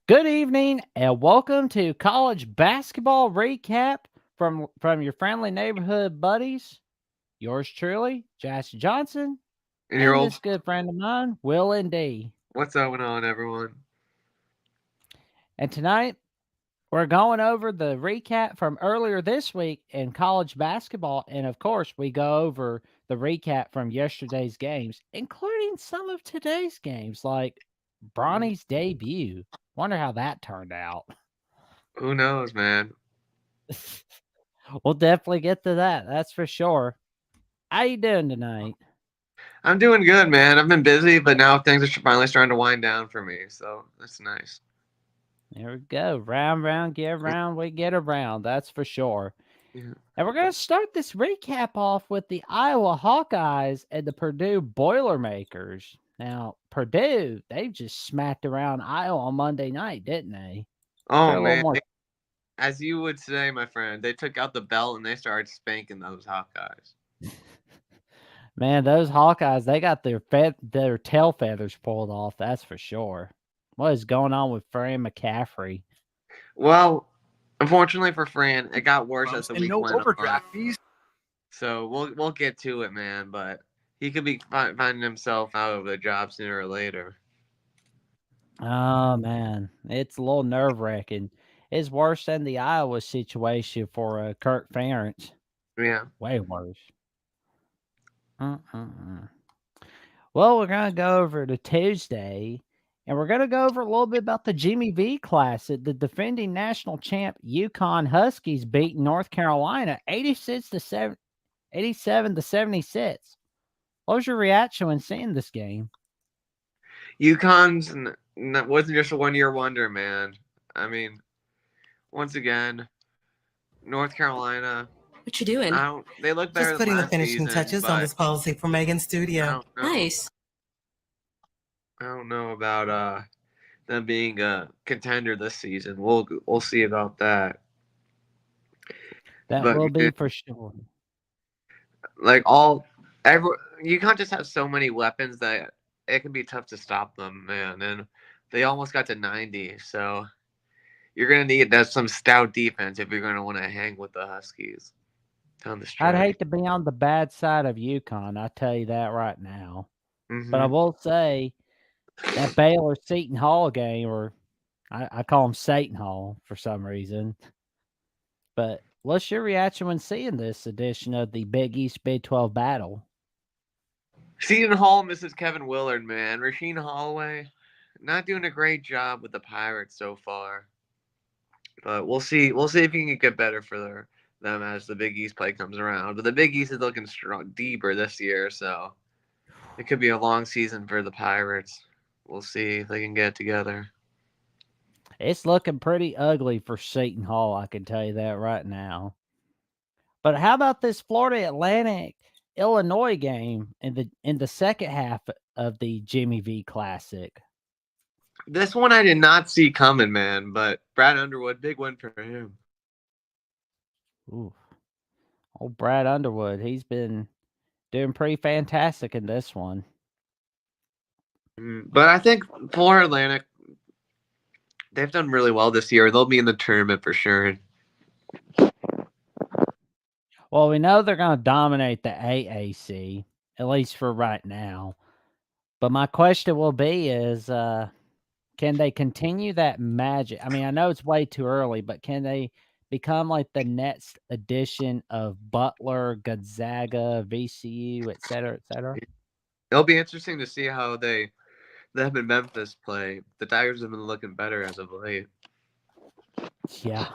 Good evening and welcome to college basketball recap from your friendly neighborhood buddies. Yours truly, Josh Johnson, And your and old this good friend of mine, Will and D. what's going on, everyone? And tonight we're going over the recap from earlier this week in college basketball, and of course we go over the recap from yesterday's games, including some of today's games, like Bronny's debut. Wonder how that turned out. Who knows, man? We'll definitely get to that. That's for sure. How you doing tonight? I'm doing good, man. I've been busy, but now things are finally starting to wind down for me, so that's nice. There we go. Round, round, get around, we get around. That's for sure. Yeah. And we're going to start this recap off with the Iowa Hawkeyes and the Purdue Boilermakers. Now, Purdue, they just smacked around Iowa on Monday night, didn't they? Oh Sure, a little man, more. as you would say, my friend, they took out the belt and they started spanking those Hawkeyes. Man, those Hawkeyes, they got their tail feathers pulled off. That's for sure. What is going on with Fran McCaffrey? Well, unfortunately for Fran, it got worse as the And week no went on. overdraft fees. So we'll get to it, man. But he could be finding himself out of a job sooner or later. Oh man, it's a little nerve wracking. It's worse than the Iowa situation for Kirk Ferentz. Yeah. Way worse. Uh-uh. Well, we're gonna go over to Tuesday, and we're gonna go over a little bit about the Jimmy V Classic. The defending national champ Yukon Huskies beat North Carolina 87 to 76. What was your reaction when seeing this game? UConn's wasn't just a 1 year wonder, man. I mean, once again, North Carolina. What you doing? I don't. They look better Just than putting the last finishing season, touches on but this policy for Megan's I studio. don't know. Nice. I don't know about them being a contender this season. We'll see about that. That But will be for sure. like all every you can't just have so many weapons that it can be tough to stop them, man. And they almost got to 90, so you're gonna need to have some stout defense if you're gonna want to hang with the Huskies down the I'd stretch. hate to be on the bad side of UConn. I tell you that right now. But I Hmm. will say that Baylor Seton Hall game, or I call him Satan Hall for some reason. But what's your reaction when seeing this edition of the Big East Big 12 battle? Seton Hall misses Kevin Willard, man. Rasheed Holloway not doing a great job with the Pirates so far. But we'll see. We'll see if he can get better for them as the Big East play comes around. But the Big East is looking strong, deeper this year, so it could be a long season for the Pirates. We'll see if they can get it together. It's looking pretty ugly for Seton Hall, I can tell you that right now. But how about this Florida Atlantic Illinois game in the second half of the Jimmy V Classic? This one I did not see coming, man. But Brad Underwood, big win for him. Ooh, old Brad Underwood, he's been doing pretty fantastic in this one. But I think Florida Atlantic, they've done really well this year. They'll be in the tournament for sure. Well, we know they're going to dominate the AAC, at least for right now. But my question will be is, can they continue that magic? I mean, I know it's way too early, but can they become like the next edition of Butler, Gonzaga, VCU, et cetera, et cetera? It'll be interesting to see how them in Memphis play. The Tigers have been looking better as of late. Yeah,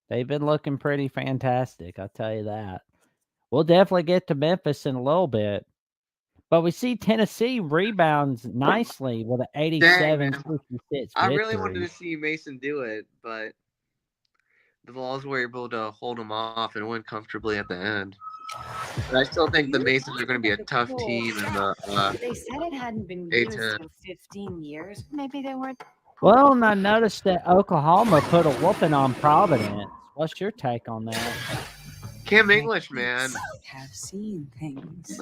they've been looking pretty fantastic. I'll tell you that. We'll definitely get to Memphis in a little bit. But we see Tennessee rebounds nicely with an Dang, man. 87-56 I really wanted victory. to see Mason do it, but the Vols were able to hold him off and win comfortably at the end. But I still think the Masons are going to be a tough team in the They said it hadn't been used A10. in 15 years. Maybe they weren't. Well, and I noticed that Oklahoma put a whooping on Providence. What's your take on that? Cam English, man. Have seen things.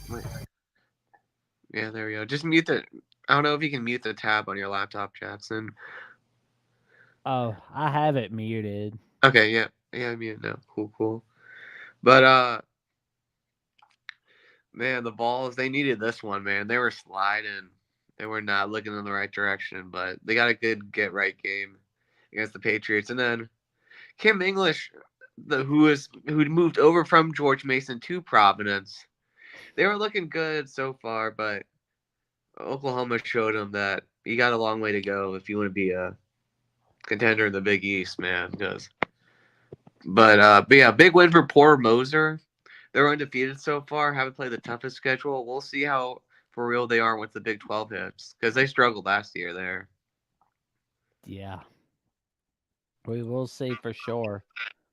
Wait. Yeah, there we go. Just mute the. I don't know if you can mute the tab on your laptop, Jackson. Oh, I have it muted. Okay, yeah, I mean, no, cool. But man, the Vols, they needed this one, man. They were sliding. They were not looking in the right direction, but they got a good get right game against the Patriots. And then Kim English, who moved over from George Mason to Providence, they were looking good so far, but Oklahoma showed them that you got a long way to go if you want to be a contender in the Big East, man. But yeah, big win for poor Moser. They're undefeated so far. Haven't played the toughest schedule. We'll see how for real they are with the Big 12 hits because they struggled last year there. Yeah. We will see for sure.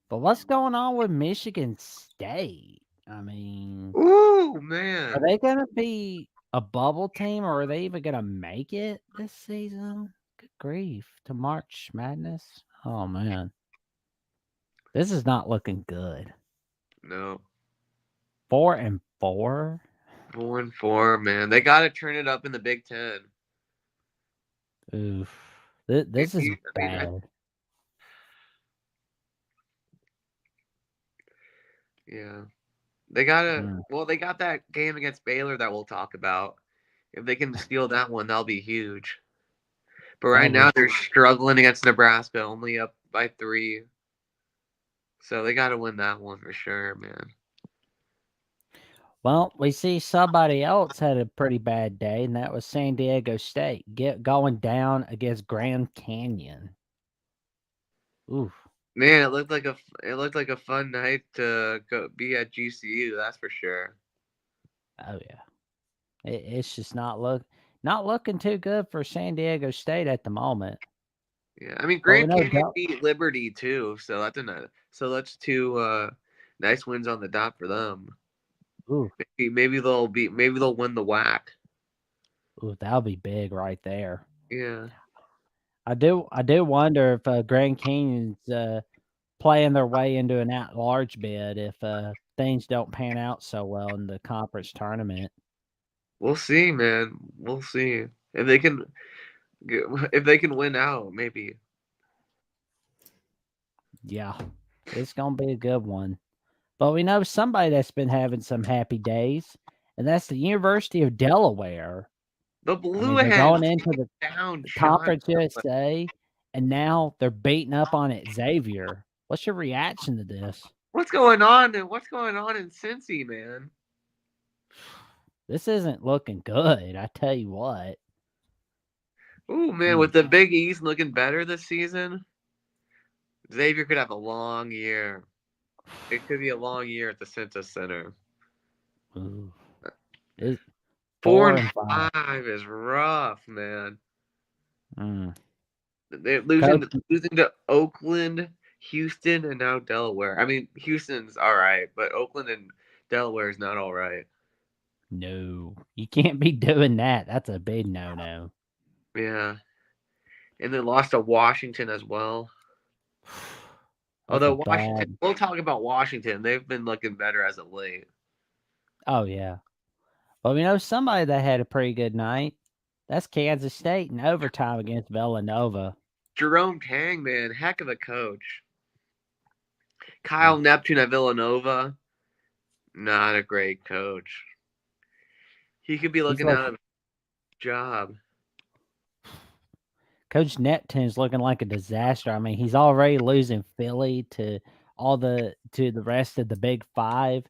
But what's going on with Michigan State? I mean, Ooh, are man. they going to be a bubble team or are they even going to make it this season? Good grief. To March Madness? Oh, man. This is not looking good. No. 4-4? 4-4, man. They got to turn it up in the Big Ten. Oof. This is I mean, bad. yeah. They got to, Mm. well, they got that game against Baylor that we'll talk about. If they can steal that one, that'll be huge. But right now, they're struggling against Nebraska, only up by 3. So they got to win that one for sure, man. Well, we see somebody else had a pretty bad day, and that was San Diego State going down against Grand Canyon. Oof. Man, it looked like a fun night to go be at GCU. That's for sure. Oh yeah, it's just not looking too good for San Diego State at the moment. Yeah, I mean But we Grand know Canyon beat Liberty too, so that's 2 nice wins on the dot for them. Ooh, Maybe they'll win the WAC. ooh, that'll be big right there. Yeah. I do wonder if Grand Canyon's playing their way into an at-large bid if things don't pan out so well in the conference tournament. We'll see, man. We'll see if they can win out. Maybe. Yeah, it's gonna be a good one. But we know somebody that's been having some happy days, and that's the University of Delaware. The I Blue mean, they're Hens going into the down Sean. Conference USA, and now they're beating up on it Xavier. What's your reaction to this? What's going on? And what's going on in Cincy, man? This isn't looking good. I tell you what. Ooh, man, with the Big East looking better this season, Xavier could have a long year. It could be a long year at the Cintas Center. Ooh. 4-5 is rough, man. Mm. They're losing to Oakland, Houston, and now Delaware. I mean, Houston's all right, but Oakland and Delaware is not all right. No, you can't be doing that. That's a big no-no. Yeah. And they lost to Washington as well. Although Washington, we'll talk about Washington. They've been looking better as of late. Oh, yeah. Well, we know somebody that had a pretty good night. That's Kansas State in overtime against Villanova. Jerome Tang, man, heck of a coach. Kyle Neptune at Villanova, not a great coach. He could be looking out of a job. Coach Neptune's looking like a disaster. I mean, he's already losing Philly to the rest of the Big Five.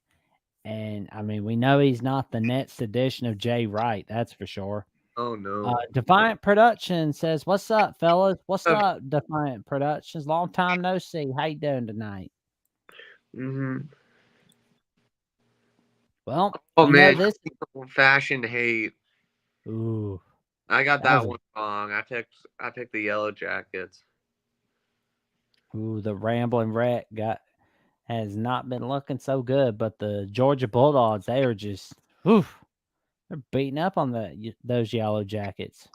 And I mean, we know he's not the next edition of Jay Wright, that's for sure. Oh no. Defiant Production says, "What's up, fellas? What's up, Defiant Productions? Long time no see. How you doing tonight?" Well, oh man, this old-fashioned hate. Ooh, I got that one wrong. I picked the Yellow Jackets. Ooh, the Rambling Wreck has not been looking so good, but the Georgia Bulldogs, they are just, they're beating up on those Yellow Jackets.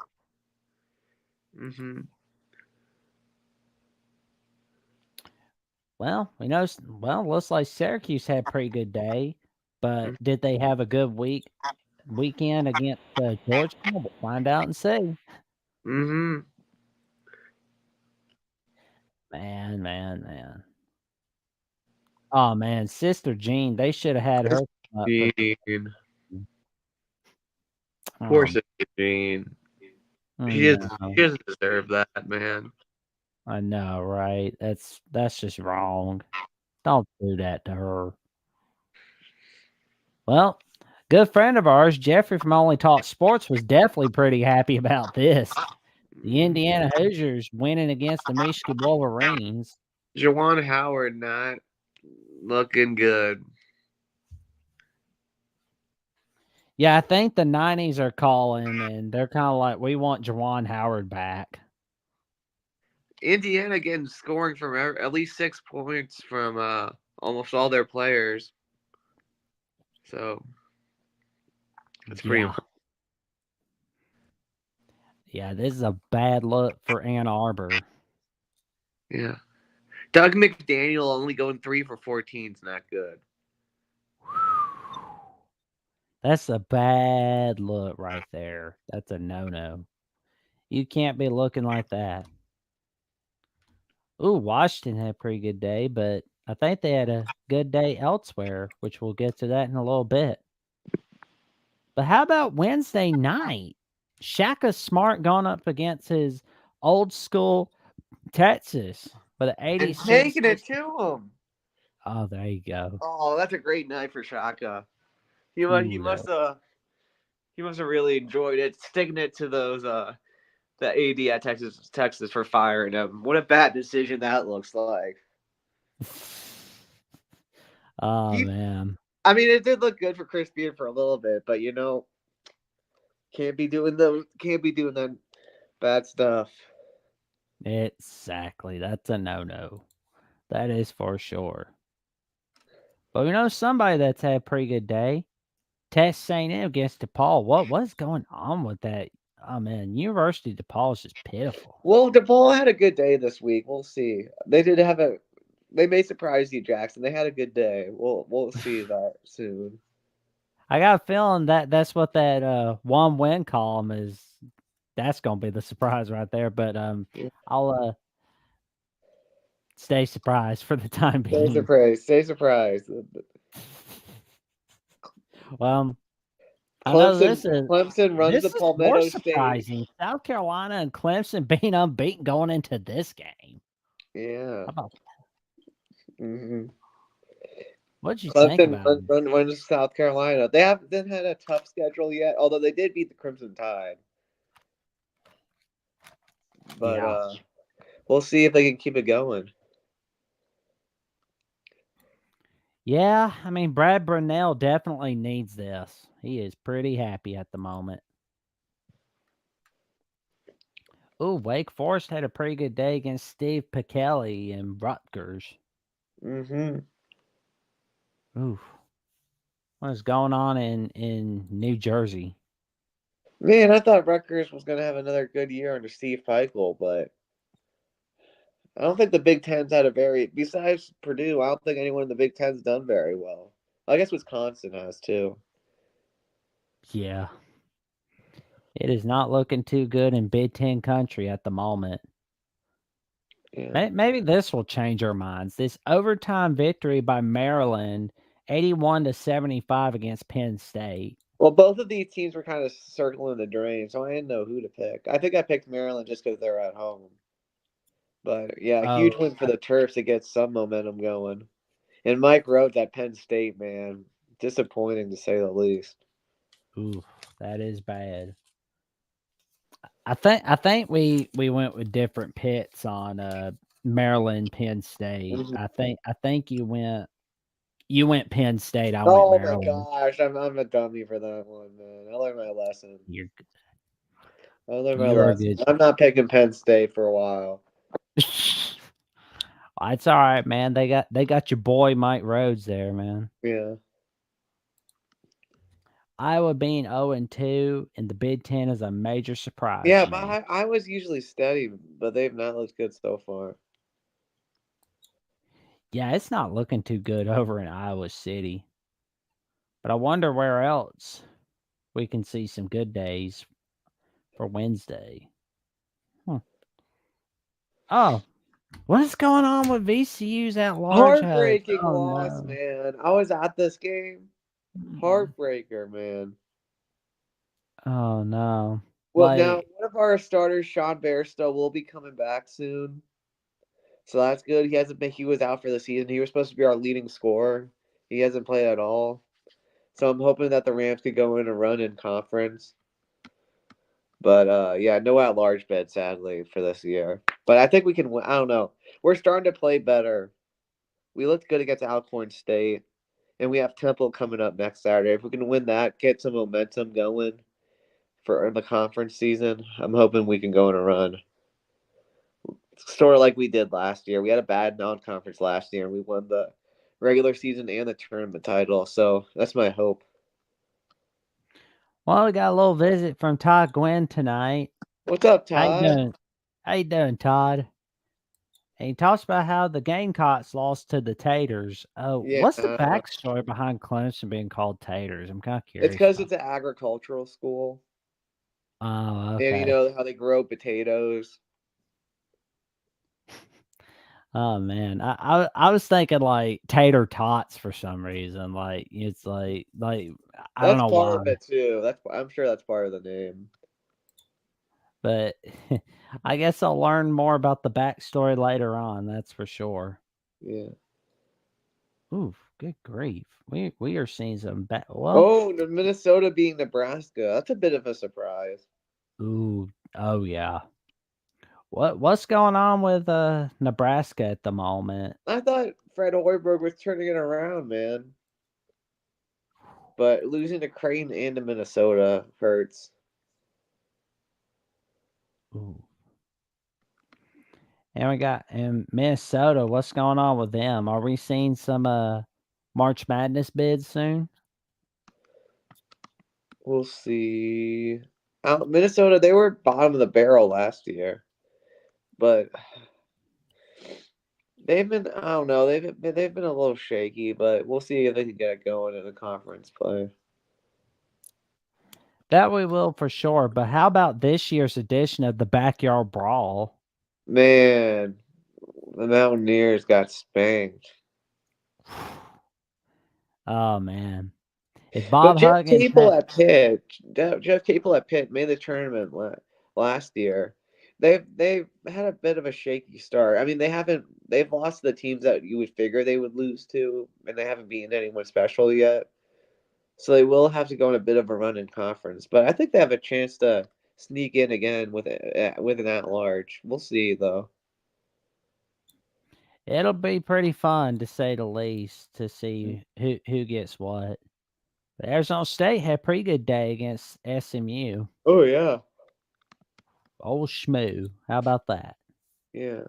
Well, looks like Syracuse had a pretty good day, but did they have a good weekend against Georgia? We'll find out and see. Man. Oh man, Sister Jean, they should have had her. Jean. Oh, Poor Sister Jean. She no. doesn't deserve that, man. I know, right? That's just wrong. Don't do that to her. Well, good friend of ours, Jeffrey from Only Talk Sports, was definitely pretty happy about this. The Indiana Hoosiers winning against the Michigan Wolverines. Juwan Howard not looking good. Yeah, I think the 90s are calling, and they're kind of like, we want Juwan Howard back. Indiana getting scoring from at least 6 points from almost all their players. So that's pretty. Yeah, this is a bad look for Ann Arbor. Yeah. Doug McDaniel only going 3 for 14 is not good. That's a bad look right there. That's a no-no. You can't be looking like that. Ooh, Washington had a pretty good day, but I think they had a good day elsewhere, which we'll get to that in a little bit. But how about Wednesday night? Shaka Smart going up against his old school Texas with an 86. And taking it to him. Oh, there you go. Oh, that's a great night for Shaka. He must have really enjoyed it, sticking it to those the AD at Texas for firing him. What a bad decision that looks like. Oh man. I mean, it did look good for Chris Beard for a little bit, but can't be doing that bad stuff. Exactly. That's a no-no. That is for sure. But we know somebody that's had a pretty good day. Texas A&M against DePaul. What's going on with that? Oh man, University of DePaul is just pitiful. Well, DePaul had a good day this week. We'll see. They may surprise you, Jackson. They had a good day. We'll see that soon. I got a feeling that's what that one win column is. That's gonna be the surprise right there. But I'll stay surprised for the time being. Stay surprised. Well, I know Clemson runs the Palmetto more State. surprising. South Carolina and Clemson being unbeaten going into this game. Yeah. How about that? Mm-hmm. What'd you think about it? Clemson runs South Carolina. They haven't had a tough schedule yet, although they did beat the Crimson Tide. But we'll see if they can keep it going. Yeah, I mean, Brad Brunell definitely needs this. He is pretty happy at the moment. Ooh, Wake Forest had a pretty good day against Steve Picelli and Rutgers. Mm-hmm. Ooh. What's going on in New Jersey? Man, I thought Rutgers was going to have another good year under Steve Peichel, but I don't think the Big Ten's besides Purdue, I don't think anyone in the Big Ten's done very well. I guess Wisconsin has too. Yeah. It is not looking too good in Big Ten country at the moment. Yeah. Maybe this will change our minds. This overtime victory by Maryland, 81-75 against Penn State. Well, both of these teams were kind of circling the drain, so I didn't know who to pick. I think I picked Maryland just because they're at home. But yeah, huge win for the Terps to get some momentum going. And Mike Rhodes at Penn State, man, disappointing to say the least. Ooh, that is bad. I think we went with different pits on Maryland, Penn State. Mm-hmm. I think you went Penn State. I went Maryland. Oh my gosh, I'm a dummy for that one, man. I learned my lesson. You're good. I learned my lesson. I'm not picking Penn State for a while. It's all right, man. They got your boy Mike Rhodes there, man. Yeah. Iowa being 0-2 in the Big Ten is a major surprise. Yeah, but I was usually steady, but they've not looked good so far. Yeah, it's not looking too good over in Iowa City. But I wonder where else we can see some good days for Wednesday. Oh, What's going on with VCU's at large host? Heartbreaking Oh, loss, no. man. I was at this game. Heartbreaker, man. Oh, no. Well, now Like, one of our starters, Sean Bairstow, will be coming back soon. So that's good. He was out for the season. He was supposed to be our leading scorer. He hasn't played at all. So I'm hoping that the Rams could go in and run in conference. But yeah, no at-large bid, sadly, for this year. But I think we can win. I don't know. We're starting to play better. We looked good against Alcorn State, and we have Temple coming up next Saturday. If we can win that, get some momentum going for the conference season, I'm hoping we can go on a run. Sort of like we did last year. We had a bad non-conference last year, and we won the regular season and the tournament title. So that's my hope. well, we got a little visit from Todd Gwynn tonight. What's up, How you Todd? doing? How you doing, Todd? And he talks about how the Gamecocks lost to the Taters. Yeah, What's the backstory behind Clemson being called Taters? I'm kind of curious. it's because it's an agricultural school. Oh, And you okay. know how they grow potatoes. Oh man, I was thinking like tater tots for some reason. Like it's like I don't That's know part why, of it too. I'm sure that's part of the name. but I guess I'll learn more about the backstory later on. That's for sure. Yeah. Ooh, good grief, we are seeing some bad. Well, Oh, Minnesota being Nebraska. That's a bit of a surprise. ooh, oh yeah. What's going on with Nebraska at the moment? I thought Fred Hoiberg was turning it around, man. But losing to Creighton and to Minnesota hurts. Ooh. And we got in Minnesota. What's going on with them? Are we seeing some March Madness bids soon? We'll see. Minnesota, they were bottom of the barrel last year, but they've been, I don't know, they've been a little shaky, but we'll see if they can get it going in the conference play. That we will for sure. But how about this year's edition of the Backyard Brawl? Man, the Mountaineers got spanked. Oh man, if But Bob Huggins had, Jeff Capel at Pitt made the tournament last year. They've had a bit of a shaky start. I mean, they've lost the teams that you would figure they would lose to, and they haven't beaten anyone special yet. So they will have to go on a bit of a run in conference. But I think they have a chance to sneak in again with an at-large. We'll see though. it'll be pretty fun to say the least to see who gets what. But Arizona State had a pretty good day against SMU. Oh yeah, Old Schmoo. How about that? yeah.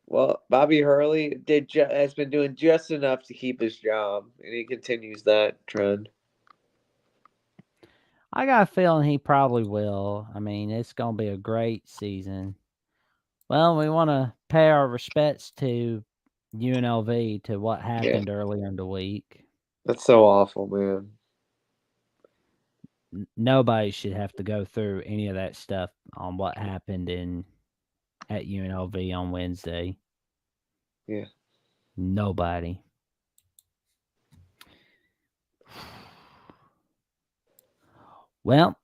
Well, Bobby Hurley has been doing just enough to keep his job, and he continues that trend. I got a feeling he probably will. I mean, it's going to be a great season. Well, we want to pay our respects to UNLV to what happened earlier in the week. That's so awful, man. Nobody should have to go through any of that stuff on what happened at UNLV on Wednesday. Yeah. Nobody. Well,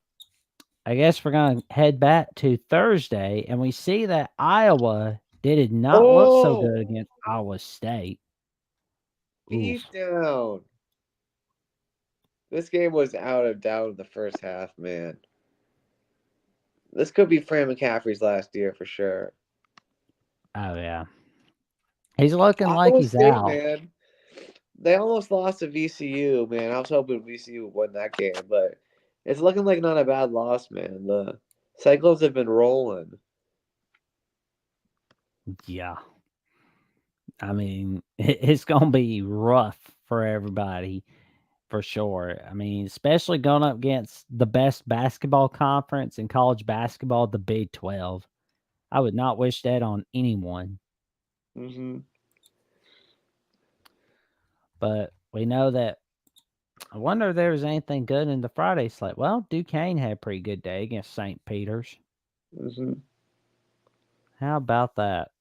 I guess we're going to head back to Thursday, and we see that Iowa did not look so good against Iowa State. Beat down. This game was out of doubt in the first half, man. This could be Fran McCaffrey's last year for sure. Oh, yeah. He's looking Iowa like he's State, out. man. They almost lost to VCU, man. I was hoping VCU would win that game, but it's looking like not a bad loss, man. The Cyclones have been rolling. Yeah. I mean, it's going to be rough for everybody for sure. I mean, especially going up against the best basketball conference in college basketball, the Big 12. I would not wish that on anyone. Mm-hmm. But we know that. I wonder if there was anything good in the Friday slate. Well, Duquesne had a pretty good day against St. Peter's. Mm-hmm. How about that?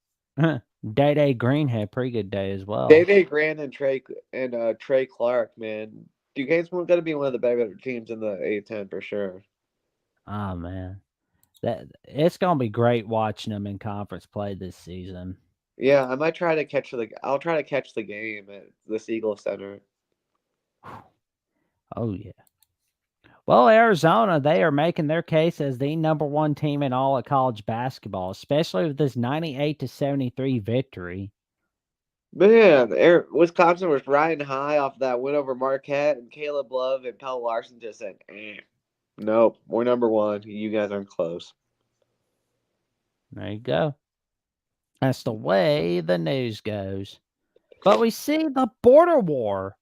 Day Green had a pretty good day as well. Day Grant and Trey Clark, man. Duquesne's going to be one of the better teams in the A10 for sure. Oh man, it's gonna be great watching them in conference play this season. Yeah, I might try to catch I'll try to catch the game at the Siegel Center. Oh yeah. Well, Arizona, they are making their case as the number one team in all of college basketball, especially with this 98-73 victory. Man, Wisconsin was riding high off that win over Marquette, and Caleb Love and Pell Larson just said, nope, we're number one. You guys aren't close. There you go. That's the way the news goes. But we see the border war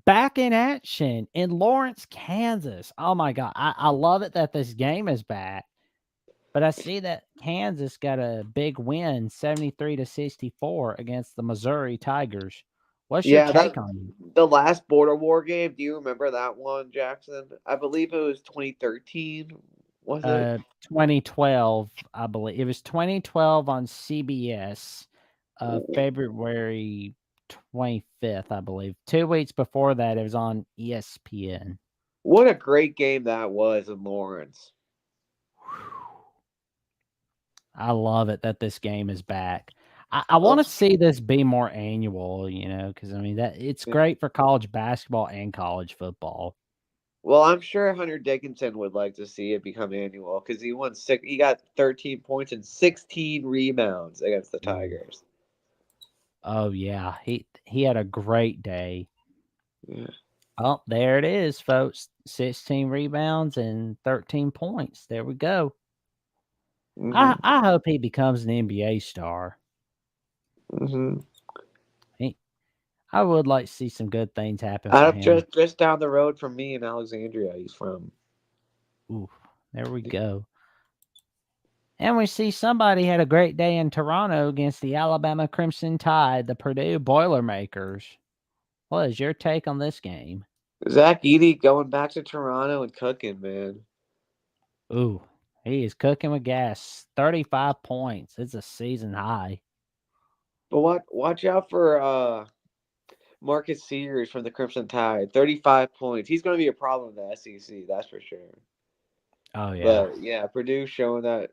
back in action in Lawrence, Kansas. Oh my God. I love it that this game is back. But I see that Kansas got a big win, 73-64 against the Missouri Tigers. What's your take on it? The last border war game? Do you remember that one, Jackson? I believe it was 2013. Was it 2012? I believe it was 2012 on CBS, February 25th, I believe. 2 weeks before that, it was on ESPN. What a great game that was in Lawrence. I love it that this game is back. I want to see this be more annual, because I mean that it's great for college basketball and college football. Well, I'm sure Hunter Dickinson would like to see it become annual because he got 13 points and 16 rebounds against the Tigers. Oh yeah, he had a great day. Yeah. Oh, there it is, folks. 16 rebounds and 13 points. There we go. Mm-hmm. I hope he becomes an NBA star. Mm-hmm. I would like to see some good things happen for him. Just down the road from me in Alexandria, he's from. Ooh, there we go. And we see somebody had a great day in Toronto against the Alabama Crimson Tide, the Purdue Boilermakers. What is your take on this game? Zach Edey going back to Toronto and cooking, man. Ooh, he is cooking with gas. 35 points. It's a season high. But watch out for Marcus Sears from the Crimson Tide. 35 points. He's going to be a problem in the SEC, that's for sure. Oh yeah. But yeah, Purdue showing that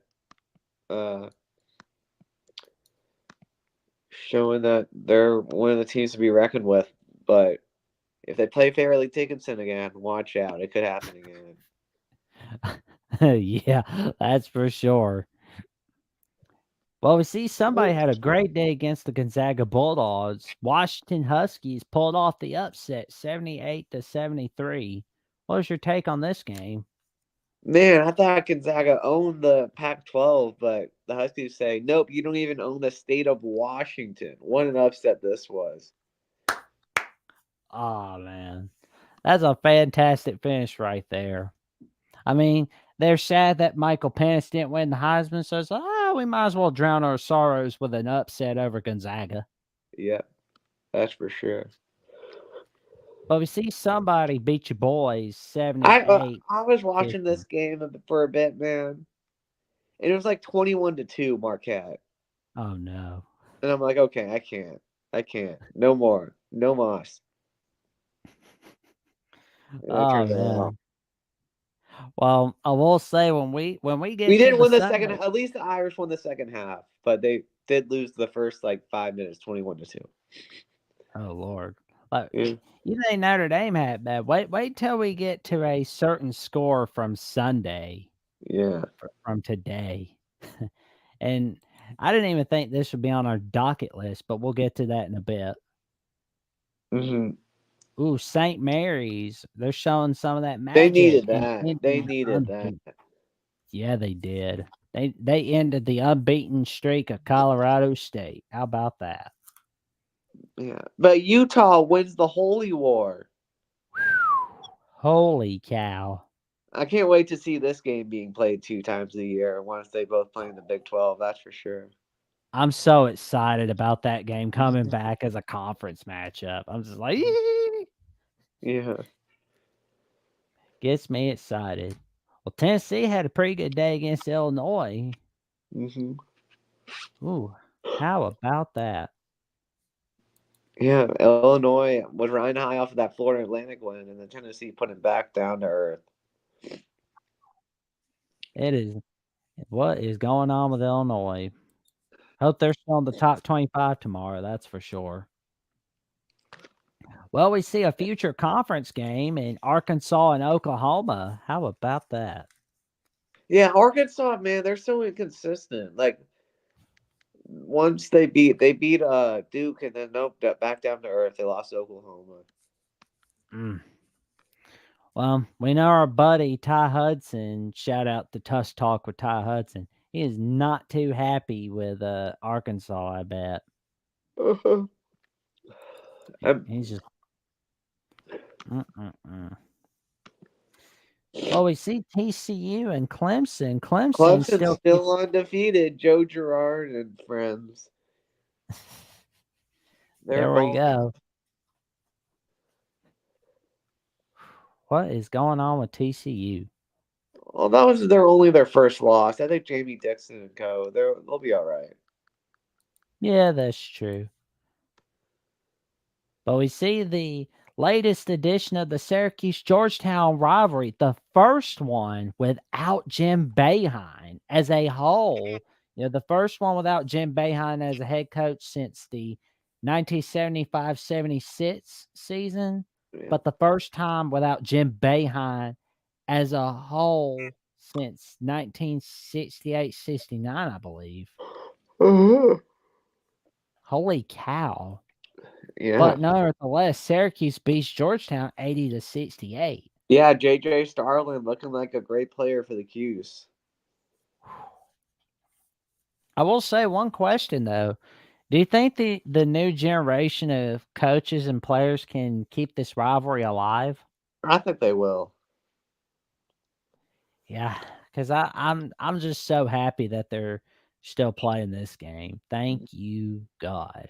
they're one of the teams to be reckoned with. But if they play Fairleigh Dickinson again, watch out. It could happen again. Yeah, that's for sure. Well, we see somebody had a great day against the Gonzaga Bulldogs. Washington Huskies pulled off the upset 78-73. What was your take on this game? Man, I thought Gonzaga owned the Pac-12, but the Huskies say, nope, you don't even own the state of Washington. What an upset this was. Oh, man. That's a fantastic finish right there. I mean, they're sad that Michael Penix didn't win the Heisman, so it's like, we might as well drown our sorrows with an upset over Gonzaga. Yeah, that's for sure. But we see somebody beat your boys 78. I was watching this game for a bit, man, and it was like 21-2 Marquette. Oh, no. And I'm like, okay, I can't. No more. No mas. Oh, man. Well, I will say when we get we didn't win the Sunday, second. At least the Irish won the second half, but they did lose the first 5 minutes, 21-2. Oh Lord! You think Notre Dame had bad? Wait till we get to a certain score from Sunday. Yeah, from today, and I didn't even think this would be on our docket list, but we'll get to that in a bit. Mm-hmm. Ooh, St. Mary's. They're showing some of that magic. They needed that. They needed that. Yeah, they did. They ended the unbeaten streak of Colorado State. How about that? Yeah, but Utah wins the Holy War. Holy cow. I can't wait to see this game being played 2 times a year once they both play in the Big 12, that's for sure. I'm so excited about that game coming back as a conference matchup. I'm just like, yeah. Gets me excited. Well, Tennessee had a pretty good day against Illinois. Mm-hmm. Ooh, how about that? Yeah, Illinois was riding high off of that Florida Atlantic win, and then Tennessee put it back down to earth. It is. What is going on with Illinois? Hope they're still in the top 25 tomorrow. That's for sure. Well, we see a future conference game in Arkansas and Oklahoma. How about that? Yeah, Arkansas, man, they're so inconsistent. Like once they beat Duke, and then nope, back down to earth. They lost to Oklahoma. Mm. Well, we know our buddy Ty Hudson. Shout out to Tuss Talk with Ty Hudson. He is not too happy with Arkansas, I bet. He's just. Well, we see TCU and Clemson. Clemson's still still undefeated. Joe Girard and friends. There we go. What is going on with TCU? Well, that was their first loss. I think Jamie Dixon and co. They'll be all right. Yeah, that's true. But we see the latest edition of the Syracuse-Georgetown rivalry, the first one without Jim Boeheim as a whole. The first one without Jim Boeheim as a head coach since the 1975-76 season, but the first time without Jim Boeheim as a whole since 1968-69, I believe. Holy cow. Yeah. But nonetheless, Syracuse beats Georgetown 80-68. Yeah, JJ Starlin looking like a great player for the Cuse. I will say one question though. Do you think the new generation of coaches and players can keep this rivalry alive? I think they will. Yeah, because I'm just so happy that they're still playing this game. Thank you, God.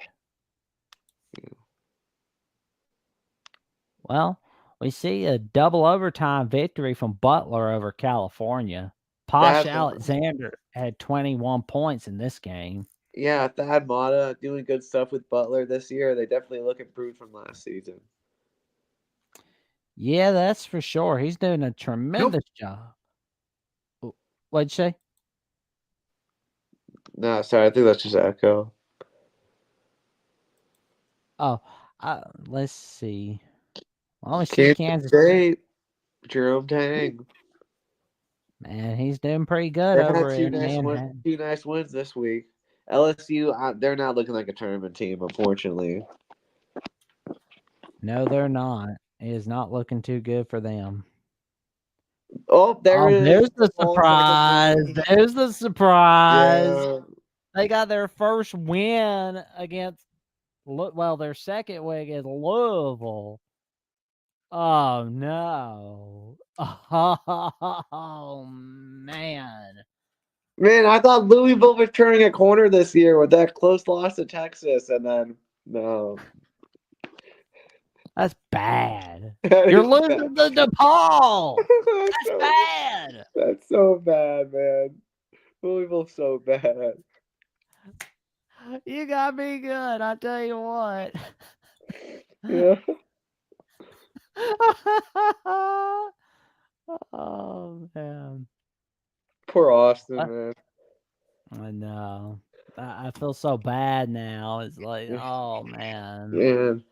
Well, we see a double overtime victory from Butler over California. Posh Alexander had 21 points in this game. Yeah, Thad Matta doing good stuff with Butler this year. They definitely look improved from last season. Yeah, that's for sure. He's doing a tremendous job. What'd you say? No, sorry. I think that's just echo. Oh, let's see. Well, we see Kansas State. Jerome Tang. Man, he's doing pretty good They over had in Manhattan. two nice wins this week. LSU, they're not looking like a tournament team, unfortunately. No, they're not. It is not looking too good for them. Oh, there's the surprise. There's the surprise. Yeah. They got their first win against, their second win against Louisville. Oh, no. Oh, man. Man, I thought Louisville was turning a corner this year with that close loss to Texas, and then, no. That's bad. You're losing to DePaul. That's so bad. That's so bad, man. Louisville's so bad. You got me good, I tell you what. Yeah. Oh, man. Poor Austin, man. I know. I feel so bad now. It's like, oh, man. Man.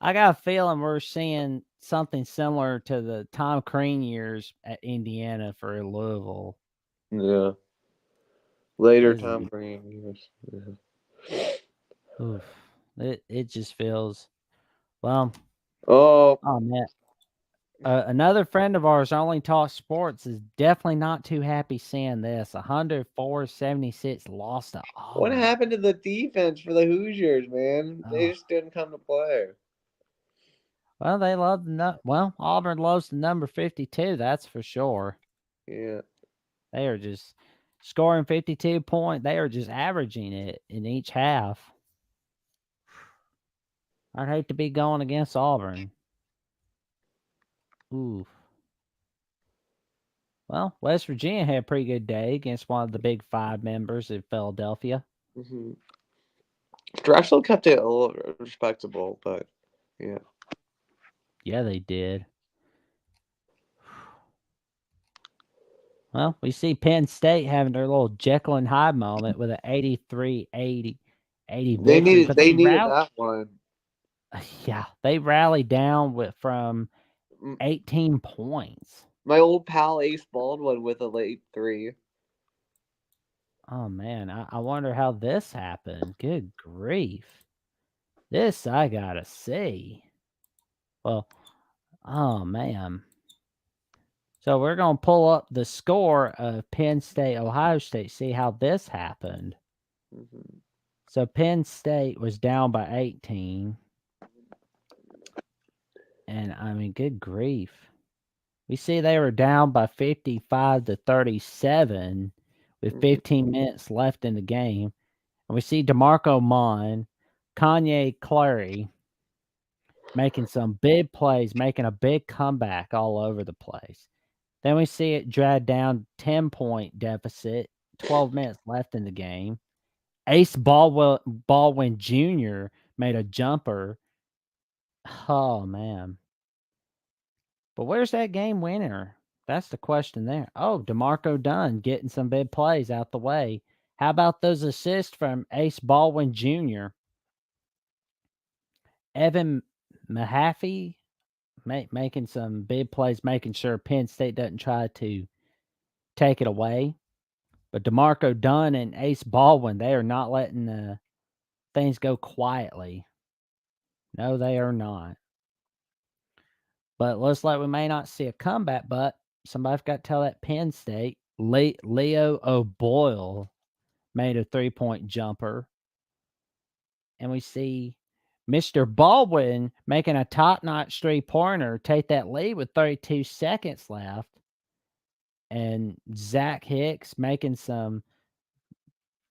I got a feeling we're seeing something similar to the Tom Crean years at Indiana for Louisville. Yeah. Later Tom Crean years. Yeah. Oof. It just feels, well. Oh man. Another friend of ours, Only Talk Sports, is definitely not too happy seeing this. 104-76 lost to Auburn. What happened to the defense for the Hoosiers, man? They just didn't come to play. Well, Auburn loves the number 52, that's for sure. Yeah. They are just scoring 52 points. They are just averaging it in each half. I'd hate to be going against Auburn. Oof. Well, West Virginia had a pretty good day against one of the Big Five members in Philadelphia. Mm-hmm. Drexel kept it a little respectable, but yeah. Yeah, they did. Well, we see Penn State having their little Jekyll and Hyde moment with an 83-80 They victory, needed but they they needed rallied. that one. Yeah, they rallied down from Mm, 18 points. My old pal Ace Baldwin with a late 3. Oh man, I wonder how this happened. Good grief. This I gotta see. Well, oh man. So we're gonna pull up the score of Penn State, Ohio State, see how this happened. Mm-hmm. So Penn State was down by 18. And I mean, good grief. We see they were down by 55-37 with 15 minutes left in the game. And we see DeMarco Mon, Kanye Clary making some big plays, making a big comeback all over the place. Then we see it drag down 10-point deficit, 12 minutes left in the game. Ace Baldwin Jr. made a jumper. Oh, man. But where's that game winner? That's the question there. Oh, DeMarco Dunn getting some big plays out the way. How about those assists from Ace Baldwin Jr.? Evan Mahaffey making some big plays, making sure Penn State doesn't try to take it away. But DeMarco Dunn and Ace Baldwin, they are not letting things go quietly. No, they are not. But looks like we may not see a comeback, but somebody's got to tell that Penn State. Leo O'Boyle made a 3-point jumper. And we see Mr. Baldwin making a top-notch three-pointer, take that lead with 32 seconds left. And Zach Hicks making some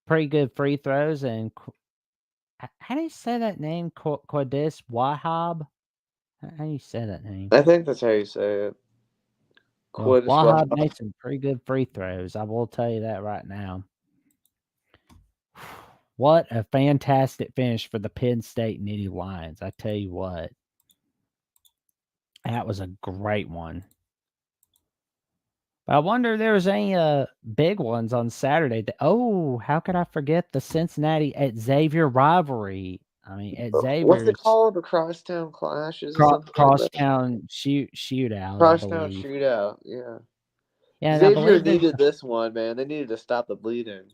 pretty good free throws. And how do you say that name? Quadis Wahab? How do you say that name? I think that's how you say it. Well, Wahab made some pretty good free throws. I will tell you that right now. What a fantastic finish for the Penn State Nittany Lions. I tell you what. That was a great one. But I wonder if there was any big ones on Saturday. How could I forget the Cincinnati at Xavier rivalry? I mean, at Xavier. What's it called? The Crosstown Clashes or something? Crosstown shootout. Crosstown shootout, yeah. Yeah, Xavier needed this one, man. They needed to stop the bleeding.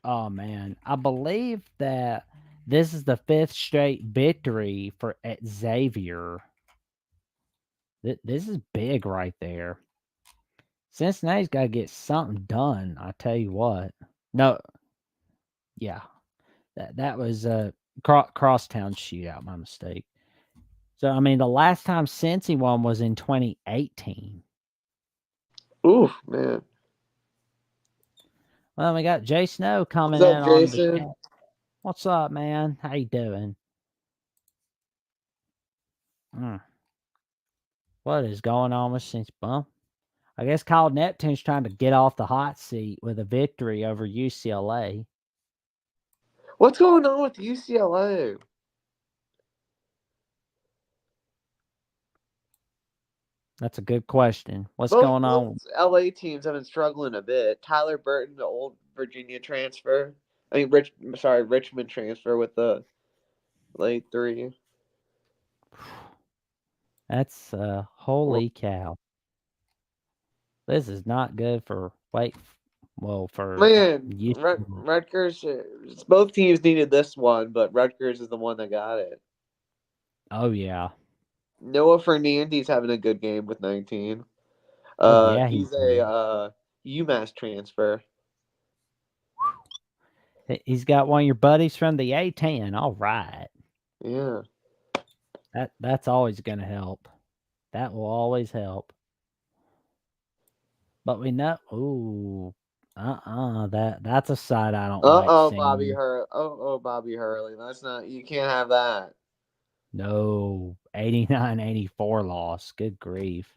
Oh man, I believe that this is the 5th straight victory for at Xavier. This is big right there. Cincinnati's got to get something done. I tell you what. No, yeah, that was a crosstown shootout. My mistake. So I mean, the last time Cincy won was in 2018. Oof, man. Well, we got Jay Snow coming What's in up, on Jason? the chat. What's up, man? How you doing? What is going on with Cincy Bump? I guess Kyle Neptune's trying to get off the hot seat with a victory over UCLA. What's going on with UCLA? That's a good question. What's going on? LA teams have been struggling a bit. Tyler Burton, the old Virginia transfer. Richmond transfer with the late 3. That's holy cow. This is not good for Rutgers. Both teams needed this one, but Rutgers is the one that got it. Oh yeah. Noah Fernandes having a good game with 19. He's a UMass transfer. He's got one of your buddies from the A10. All right. Yeah. That's always going to help. That will always help. But we know, that's a side I don't like seeing. Bobby Hurley. Bobby Hurley. That's not. You can't have that. No, 89-84 loss. Good grief.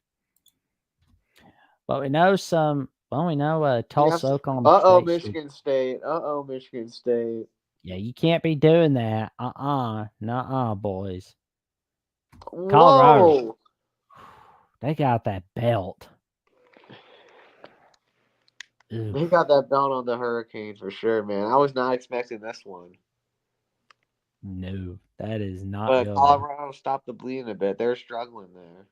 But we know some. Well, we know Tulsa, Oklahoma Uh-oh, State. Michigan State. Uh-oh, Michigan State. Yeah, you can't be doing that. Nuh-uh, boys. Colorado. Whoa. They got that belt. They got that belt on the Hurricanes for sure, man. I was not expecting this one. No, that is not But good. Colorado stopped the bleeding a bit. They're struggling there.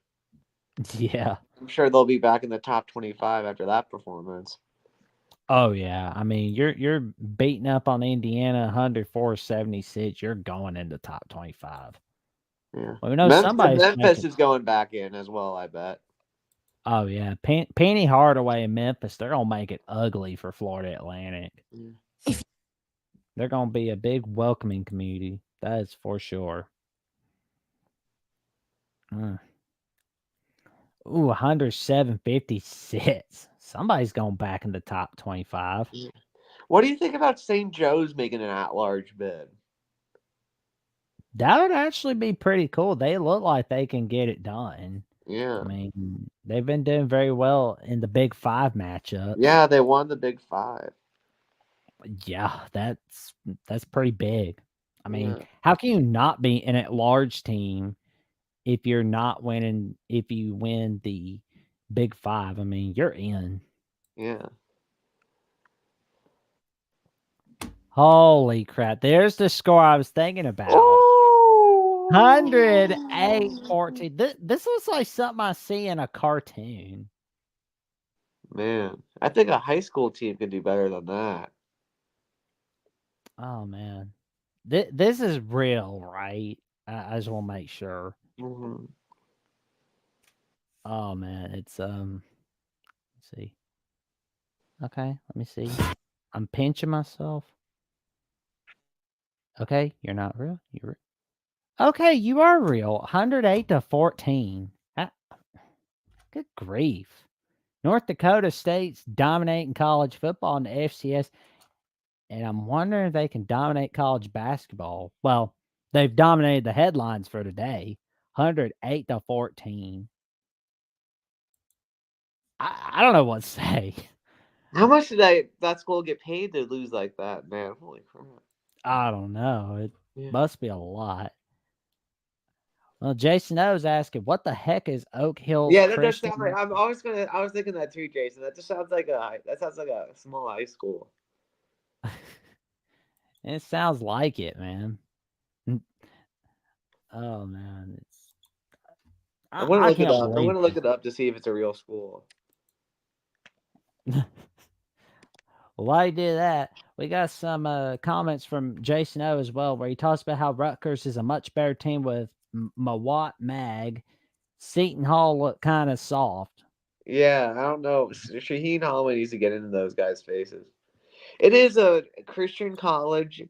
Yeah. I'm sure they'll be back in the top 25 after that performance. Oh yeah. I mean, you're beating up on Indiana 104-76. You're going into top 25. Yeah. Well, we know somebody's Memphis is going back in as well, I bet. Oh yeah, Penny Hardaway in Memphis. They're gonna make it ugly for Florida Atlantic. Yeah. They're gonna be a big welcoming community. That is for sure. Ooh, 107-56. Somebody's going back in the top 25. What do you think about St. Joe's making an at-large bid? That would actually be pretty cool. They look like they can get it done. Yeah. I mean, they've been doing very well in the Big Five matchup. Yeah, they won the Big Five. Yeah, that's pretty big. I mean, Yeah. how can you not be an at-large team if you're not winning? If you win the Big Five, I mean, you're in. Yeah. Holy crap! There's the score I was thinking about. Oh! 108-14. This looks like something I see in a cartoon. Man, I think a high school team can do better than that. Oh man, this is real, right? I just want to make sure. Mm-hmm. Oh man, it's let's see. Okay, let me see. I'm pinching myself. Okay, you're not real. You're okay. You are real. 108-14. Good grief. North Dakota State's dominating college football in the FCS, and I'm wondering if they can dominate college basketball. Well, they've dominated the headlines for today. 108-14. I don't know what to say. How much did that school get paid to lose like that, man? Holy crap. I don't know. It must be a lot. Well, Jason O's asking, what the heck is Oak Hills? Yeah, that does Christian? sound like I was thinking that too, Jason. That sounds like a small high school. It sounds like it, man. Oh man, I'm gonna look it can't up. I'm believe gonna look it up to see if it's a real school. Well, while you do that, we got some comments from Jason O as well, where he talks about how Rutgers is a much better team with Mawat Mag. Seton Hall look kind of soft. Yeah, I don't know. Shaheen Holloway needs to get into those guys' faces. It is a Christian college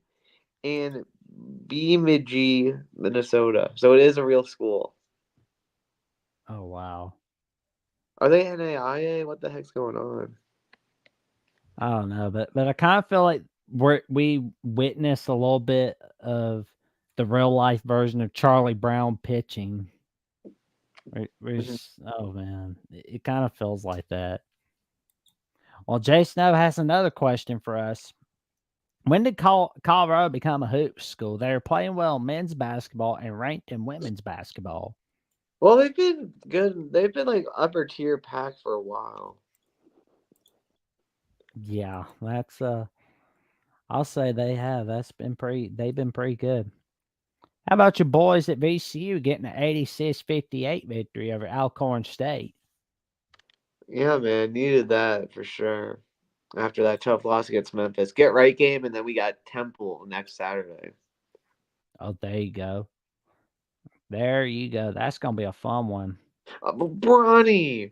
in Bemidji, Minnesota, so it is a real school. Oh wow. Are they NAIA? What the heck's going on? I don't know, but I kind of feel like we witnessed a little bit of the real life version of Charlie Brown pitching. Oh man, it kind of feels like that. Well, Jason O has another question for us. When did Colorado become a hoops school? They're playing well in men's basketball and ranked in women's basketball. Well, they've been good. They've been like upper tier pack for a while. Yeah, that's I'll say they have. They've been pretty good. How about your boys at VCU getting an 86-58 victory over Alcorn State? Yeah, man, needed that for sure. After that tough loss against Memphis, get right game, and then we got Temple next Saturday. Oh, there you go. There you go. That's gonna be a fun one. Bronny,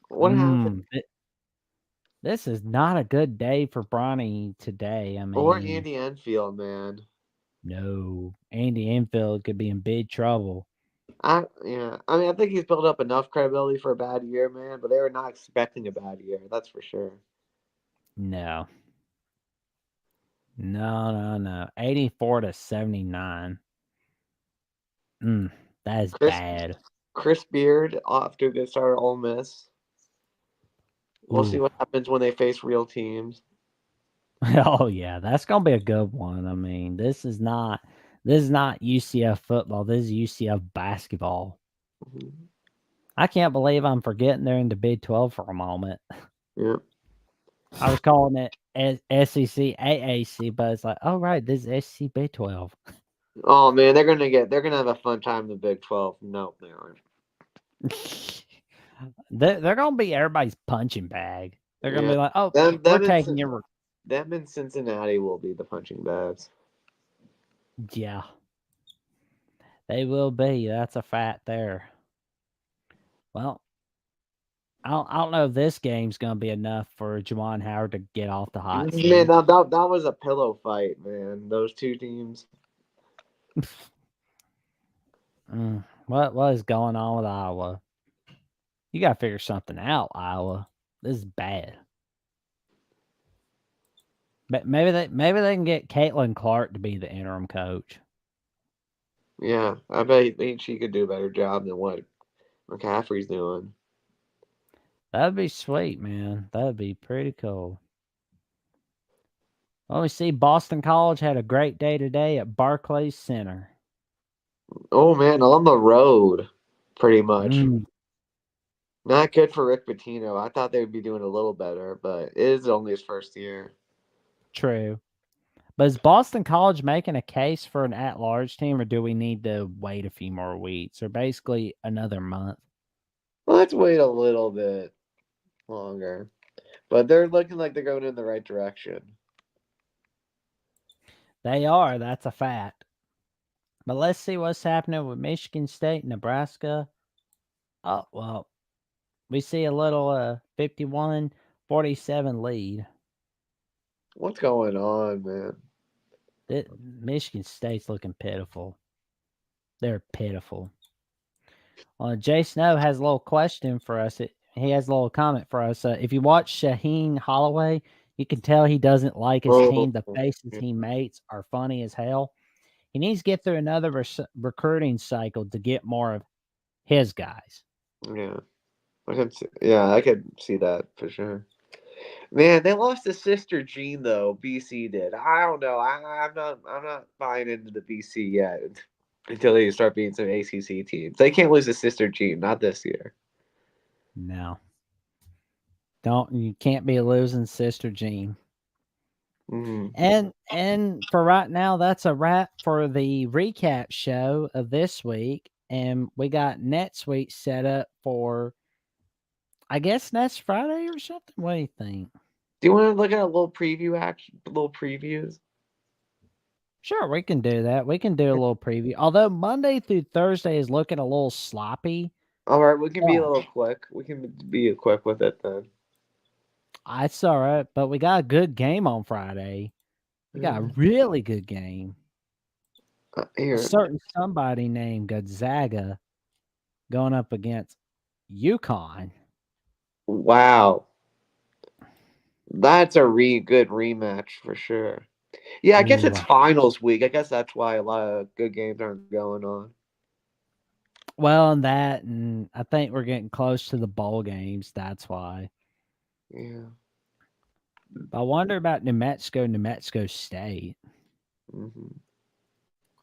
what happened? This is not a good day for Bronny today. I mean, Or Andy Enfield, man. No, Andy Enfield could be in big trouble. I think he's built up enough credibility for a bad year, man. But they were not expecting a bad year. That's for sure. No. 84-79. That is bad. Chris Beard off to a good start at Ole Miss. We'll see Ooh. what happens when they face real teams. Oh yeah, that's gonna be a good one. I mean, this is not UCF football. This is UCF basketball. Mhm. I can't believe I'm forgetting they're in the Big 12 for a moment. Yeah. I was calling it SEC AAC, but it's like, oh right, this is SEC Big 12. Oh man, they're gonna have a fun time in the Big 12. No, they aren't. They're gonna be everybody's punching bag. They're gonna Yeah. be like, oh, Them we're them in, taking Cin- your them in Cincinnati will be the punching bags. yeah. They will be. That's a fact there. Well, I don't know if this game's gonna be enough for Juwan Howard to get off the hot Man, seat. that was a pillow fight, man. Those two teams. What is going on with Iowa? You gotta figure something out, Iowa. This is bad. But maybe they can get Caitlin Clark to be the interim coach. Yeah, I bet she could do a better job than what McCaffrey's doing. That'd be sweet, man. That'd be pretty cool. Well, we see Boston College had a great day today at Barclays Center. Oh man, on the road, pretty much. Mm, Not good for Rick Pitino. I thought they would be doing a little better, but it is only his first year. true. But is Boston College making a case for an at-large team, or do we need to wait a few more weeks, or basically another month? Let's wait a little bit longer. But they're looking like they're going in the right direction. They are. That's a fact. But let's see what's happening with Michigan State, Nebraska. Oh, well, we see a little 51-47 lead. What's going on, man? Michigan State's looking pitiful. They're pitiful. Jay Snow has a little question for us. He has a little comment for us. If you watch Shaheen Holloway, you can tell he doesn't like his team. The faces he makes are funny as hell. He needs to get through another recruiting cycle to get more of his guys. Yeah. I could see that for sure. Man, they lost to Sister Jean though. BC did. I don't know. I'm not buying into the BC yet until they start being some ACC teams. They can't lose to Sister Jean, not this year. No. You can't be losing Sister Jean. Mm-hmm. And for right now, that's a wrap for the recap show of this week. And we got next week set up for, I guess, next Friday or something. What do you think? Do you want to look at a little little previews? Sure, we can do that. We can do a little preview. Although Monday through Thursday is looking a little sloppy. All right, we can be a little quick. We can be quick with it then. It's all right, but we got a good game on Friday. We got a really good game. Here. A certain somebody named Gonzaga going up against UConn. Wow. That's a good rematch for sure. Yeah, I guess it's finals week. I guess that's why a lot of good games aren't going on. Well, and I think we're getting close to the bowl games. That's why. Yeah. I wonder about New Mexico State. Mm-hmm.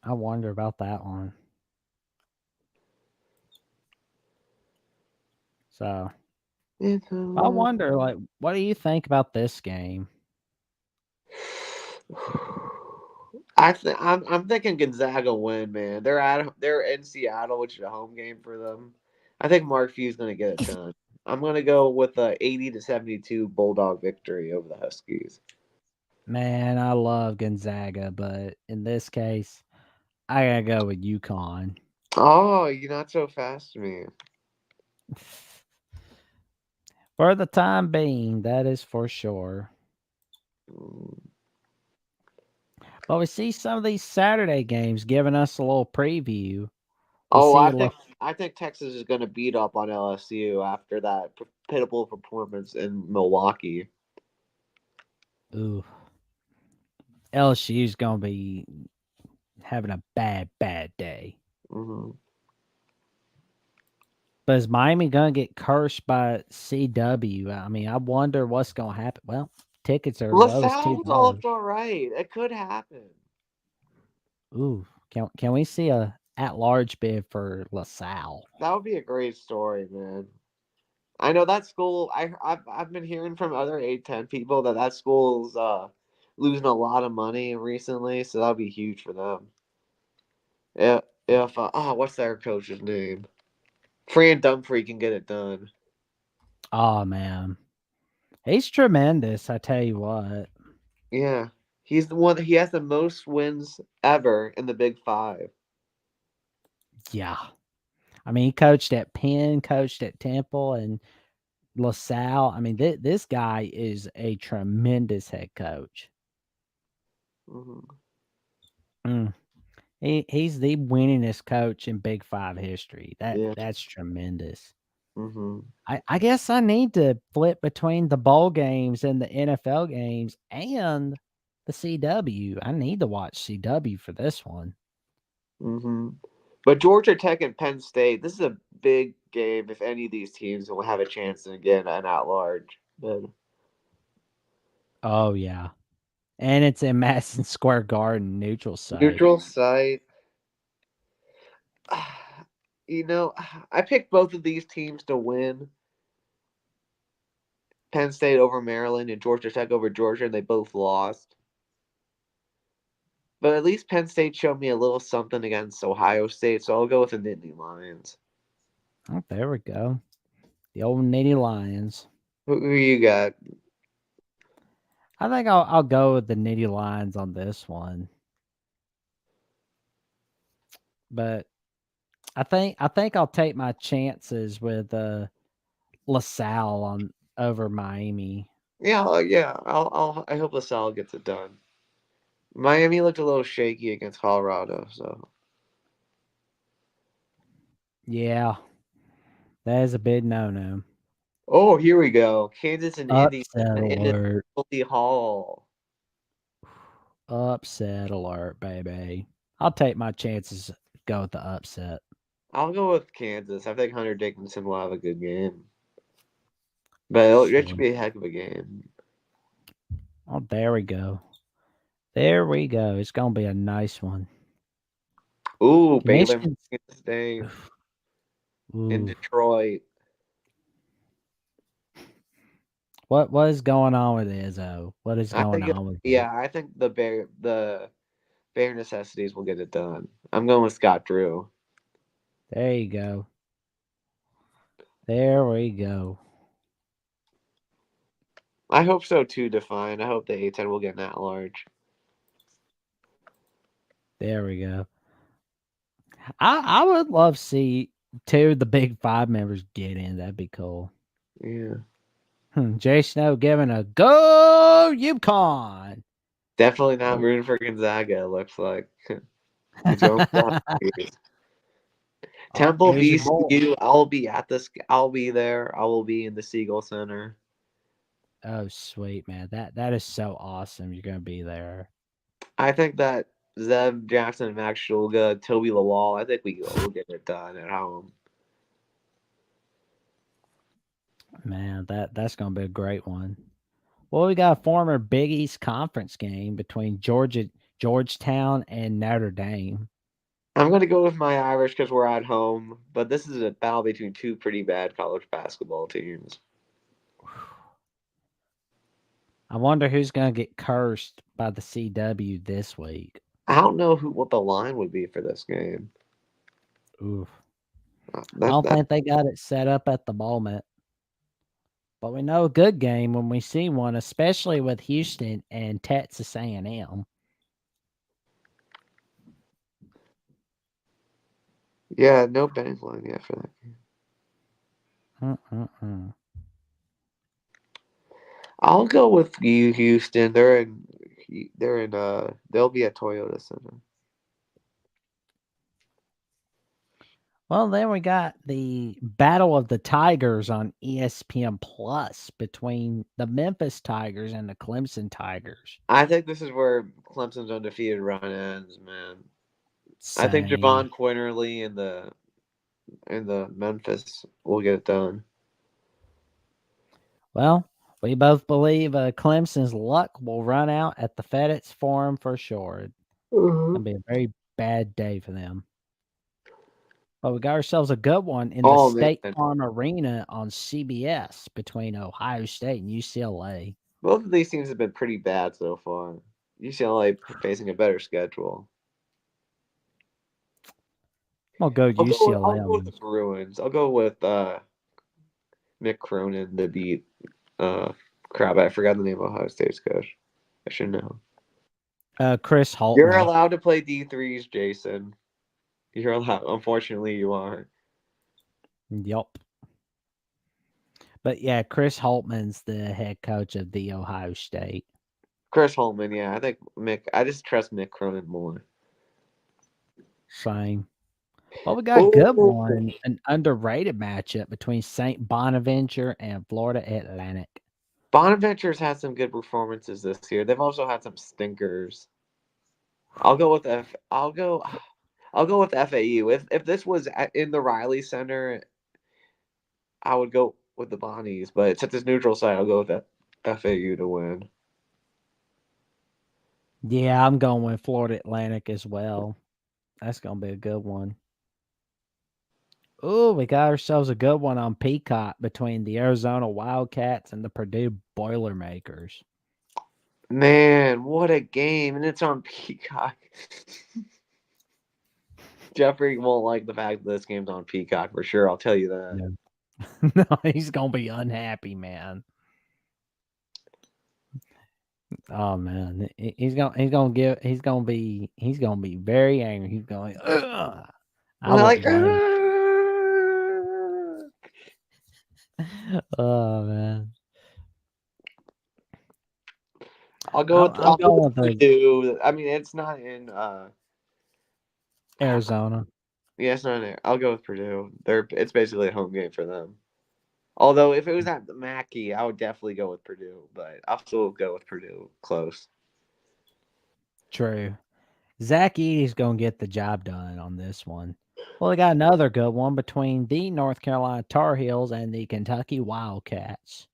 I wonder about that one. So I wonder, like, what do you think about this game? I'm thinking Gonzaga win, man. They're in Seattle, which is a home game for them. I think Mark Few's gonna get it done. I'm gonna go with a 80-72 Bulldog victory over the Huskies. Man, I love Gonzaga, but in this case, I gotta go with UConn. Oh, you're not so fast, man. For the time being, that is for sure. But we see some of these Saturday games giving us a little preview. I think Texas is going to beat up on LSU after that pitiful performance in Milwaukee. Ooh. LSU's gonna be having a bad day. Mm-hmm. But is Miami gonna get cursed by CW? I mean, I wonder what's gonna happen. Well, tickets are as low as LaSalle $2. looked all right. It could happen. Ooh, can we see a at-large bid for LaSalle? That would be a great story, man. I know that school. I've been hearing from other A10 people that school's losing a lot of money recently, so that'll be huge for them. If what's their coach's name? Fran Dunphy can get it done. Oh man, he's tremendous. I tell you what. Yeah, he's the one. He has the most wins ever in the Big Five. Yeah, I mean, he coached at Penn, coached at Temple, and LaSalle. I mean, this guy is a tremendous head coach. Mhm. Mm. He's the winningest coach in Big Five history. Yeah. That's tremendous. Mm-hmm. I guess I need to flip between the bowl games and the NFL games and the CW. I need to watch CW for this one. Mm-hmm. But Georgia Tech and Penn State, this is a big game if any of these teams will have a chance to get an at-large. But Oh yeah, and it's in Madison Square Garden, neutral site. neutral site. I picked both of these teams to win. Penn State over Maryland and Georgia Tech over Georgia, and they both lost. But at least Penn State showed me a little something against Ohio State, so I'll go with the Nittany Lions. Oh, there we go. The old Nittany Lions. Who you got? I think I'll go with the Nittany Lions on this one. But I think I'll take my chances with LaSalle on over Miami. Yeah. I hope LaSalle gets it done. Miami looked a little shaky against Colorado, so Yeah, that is a big no-no. oh, here we go. Kansas and Indy Upset alert. Indy Hall. Upset alert, baby. I'll take my chances. Go with the upset. I'll go with Kansas. I think Hunter Dickinson will have a good game. But it should be a heck of a game. Oh, there we go. There we go. It's gonna be a nice one. Ooh, Baylor Michigan State in Ooh. Detroit. What is going on with Izzo? What is going on with him? Yeah, I think the bare necessities will get it done. I'm going with Scott Drew. There you go. There we go. I hope so too, Define. I hope the A10 will get an at-large. There we go. I would love to see two of the Big Five members get in. That'd be cool. Yeah. Jay Snow giving a go UConn. Definitely not rooting for Gonzaga, it looks like. He's going Temple VCU. I'll be there. I will be in the Siegel Center. Oh, sweet, man. That is so awesome. You're gonna be there. I think that Zeb Jackson, Max Shulga, Toby Lawal, I think we'll get it done at home. Man, that's gonna be a great one. Well, we got a former Big East Conference game between Georgetown and Notre Dame. I'm going to go with my Irish because we're at home, but this is a battle between two pretty bad college basketball teams. I wonder who's going to get cursed by the CW this week. I don't know what the line would be for this game. Oof. I don't think they got it set up at the moment. But we know a good game when we see one, especially with Houston and Texas A&M. Yeah, no betting line yet for that game. I'll go with you, Houston. They'll be at Toyota Center. Well, then we got the Battle of the Tigers on ESPN Plus between the Memphis Tigers and the Clemson Tigers. I think this is where Clemson's undefeated run ends, man. Same. I think Javon Quinterly and the and the Memphis will get it done. Well, we both believe Clemson's luck will run out at the FedEx Forum for sure. It'll be a very bad day for them. But we got ourselves a good one in the Oh, State man. Farm Arena on CBS between Ohio State and UCLA. Both of these teams have been pretty bad so far. UCLA facing a better schedule. I'll go I'll UCLA go with on the this. Bruins. I'll go with Mick Cronin to beat crap, I forgot the name of Ohio State's coach. I should know. Chris Holtman. You're allowed to play D3s, Jason. You're allowed. Unfortunately, you are. Yup. But yeah, Chris Holtman's the head coach of the Ohio State. Chris Holtman, yeah. I think I just trust Mick Cronin more. Same. Well, we got a good Ooh. one, an underrated matchup between St. Bonaventure and Florida Atlantic. Bonaventure's had some good performances this year. They've also had some stinkers. I'll go with FAU. If this was in the Riley Center, I would go with the Bonnies, but since it's neutral site, I'll go with FAU to win. Yeah, I'm going with Florida Atlantic as well. That's going to be a good one. Oh, we got ourselves a good one on Peacock between the Arizona Wildcats and the Purdue Boilermakers. Man, what a game. And it's on Peacock. Jeffrey won't like the fact that this game's on Peacock for sure. I'll tell you that. No, he's going to be unhappy, man. Oh man, he's gonna be very angry. He's going. Ugh. I like, blame. Oh man. I'll go with the Purdue. I mean, it's not in Arizona. Yeah, it's not in there. I'll go with Purdue. It's basically a home game for them. Although if it was at the Mackey, I would definitely go with Purdue, but I'll still go with Purdue close. True. Zach Edey's gonna get the job done on this one. Well, we got another good one between the North Carolina Tar Heels and the Kentucky Wildcats.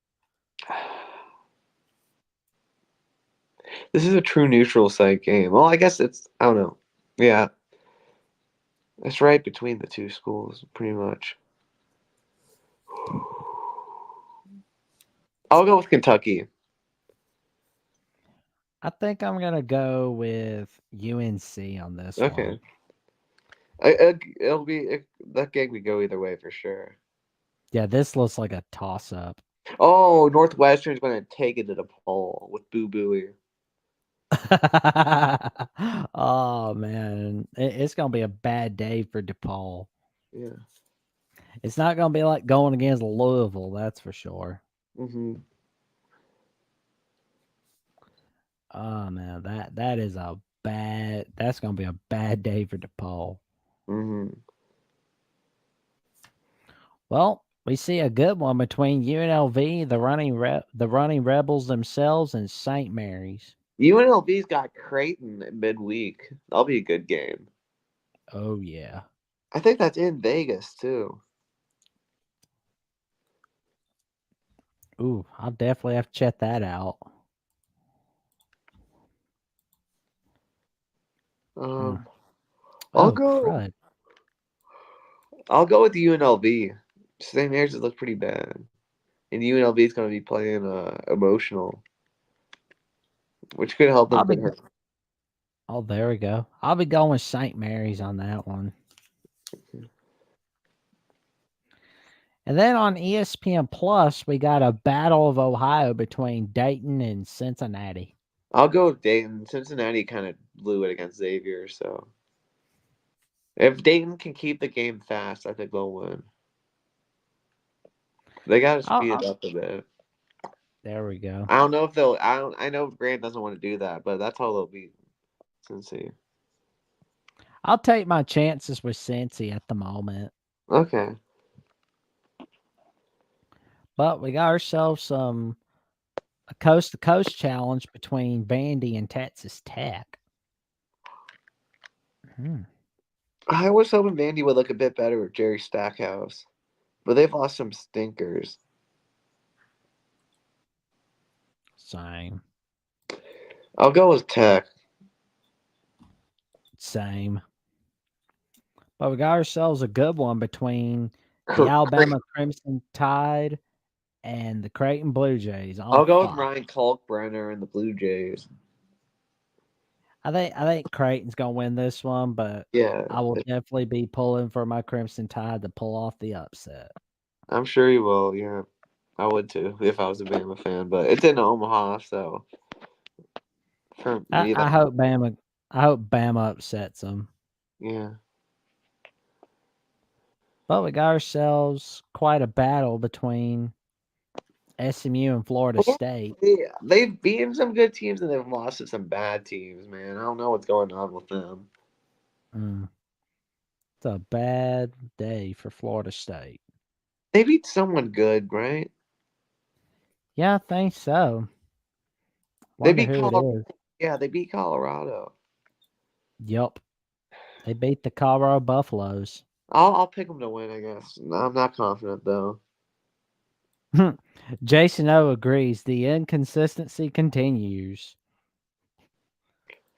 This is a true neutral site game. Well, I guess I don't know. Yeah. It's right between the two schools, pretty much. I'll go with Kentucky. I think I'm gonna go with UNC on this Okay. one. That game could go either way for sure. Yeah, this looks like a toss-up. Oh, Northwestern's going to take it to the poll with Boo Booey. Oh man, it's gonna be a bad day for DePaul. Yeah. It's not gonna be like going against Louisville, that's for sure. Mm-hmm. Oh man, that's gonna be a bad day for DePaul. Mm-hmm. Well, we see a good one between UNLV, the running Rebels themselves, and St. Mary's. UNLV's got Creighton midweek. That'll be a good game. Oh yeah. I think that's in Vegas too. Ooh, I'll definitely have to check that out. I'll go with UNLV. St. Mary's look pretty bad, and UNLV is going to be playing emotional, which could help them. Oh, there we go. I'll be going with St. Mary's on that one. And then on ESPN Plus, we got a Battle of Ohio between Dayton and Cincinnati. I'll go with Dayton. Cincinnati kind of blew it against Xavier, so if Dayton can keep the game fast, I think they'll win. They got to speed it up a bit. There we go. I don't know if they'll. I know Grant doesn't want to do that, but that's how they'll beat Cincy. I'll take my chances with Cincy at the moment. Okay. But we got ourselves a coast-to-coast challenge between Vandy and Texas Tech. I was hoping Vandy would look a bit better with Jerry Stackhouse, but they've lost some stinkers. Same. I'll go with Tech. Same. But we got ourselves a good one between the Cr- Alabama Crimson Tide and the Creighton Blue Jays. I'll go with Fox. Ryan Kalkbrenner and the Blue Jays. I think Creighton's gonna win this one, but Yeah, I will definitely be pulling for my Crimson Tide to pull off the upset. I'm sure you will. Yeah, I would too if I was a Bama fan, but it's in Omaha, so for me, I hope Bama upsets them. yeah. But we got ourselves quite a battle between SMU and Florida State. They've beaten some good teams and they've lost to some bad teams, man. I don't know what's going on with them. It's a bad day for Florida State. They beat someone good, right? Yeah, I think so. They Wonder beat who it Colorado. is. Yeah, they beat Colorado. Yup. They beat the Colorado Buffaloes. I'll pick them to win, I guess. I'm not confident though. Jason O agrees. The inconsistency continues.